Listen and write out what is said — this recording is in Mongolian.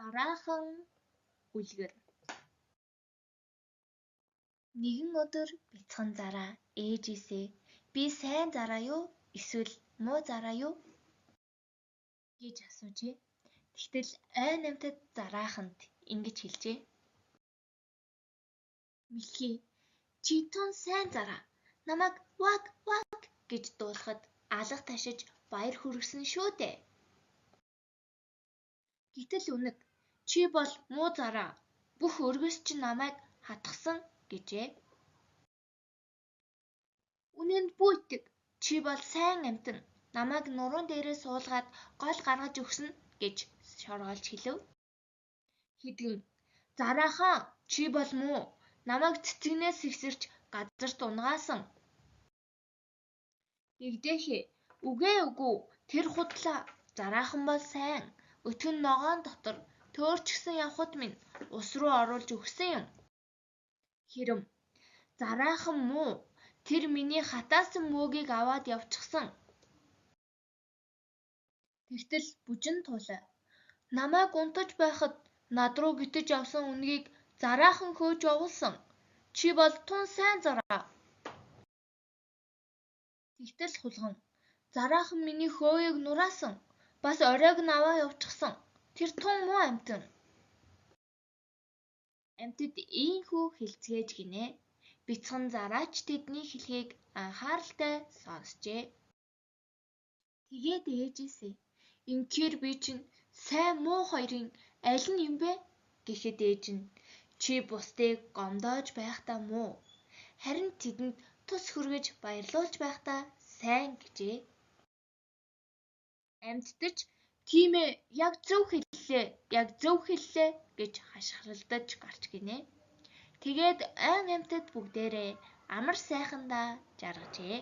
Зараахан үлгэр. Нэгэн өдөр бяцхан зараа ээжээсээ "Би сайн зараа юу? Эсвэл муу зараа юу?" гэж асуужээ. Тэгтэл ай намтад зарааханд ингэж хэлжээ. "Мэлхий, чи тун сайн зараа. Намайг ваг ваг гэж дуулахад алга ташиж баяр хүргэсэн шүү дээ. Гэтэл үнэг, чи бол муу зараа. Бүх өргөс чинь намайг хатгсан" гэжээ. "Үнэнд бүйтгэг. Чи бол сайн амьтан. Намайг нуруунд дээрээ суулгаад гол гаргаж өгсөн" гэж шоргоолж хэлв. Хэдгэн "Зараахан, чи бол муу. Намайг цэцэгнээс сэгсэрч газарт унгаасан." "Дэгдээхэй. Үгүй үгүй. Тэр худлаа. Зараахан бол сайн. Өтгөн ногоон дотор төөрчгсөн явхад минь ус руу оруулж өгсөн юм." Хэрэм "Зараахан муу. Тэр миний хатаасан мөөгийг аваад явчихсан." Тэгтэл бүжин туулай. "Намайг унтаж байхад над руу гитэж авсан үнэгийг зараахан хөөж явуулсан. Чи бол тун сайн зараа." Тэгтэл хулган "Зараахан миний хөөёг нураасан. Бас оройг нь аваа явчихсан. Тэр тун муу амьтан." Амьтад ийхүү хэлцгээж гинэ. Бяцхан зараач тэдний хэлхийг анхааралтай сонсжээ. Тэгээд ээжээсээ "Ингэхээр би чинь сайн муу хоёрын аль нь юм бэ?" гэхэд ээж нь "Чи бусдыг гомдоож байхдаа муу. Харин тэдэнд тус хүргэж баярлуулж байхдаа сайн" гэжээ. Амьтад ч "Тийм ээ, яг зөв хэллээ" гэж хашгиралдаж гарч гинэ. Тэгээд айн амьтад бүгдээрээ амар сайхандаа жаргажээ.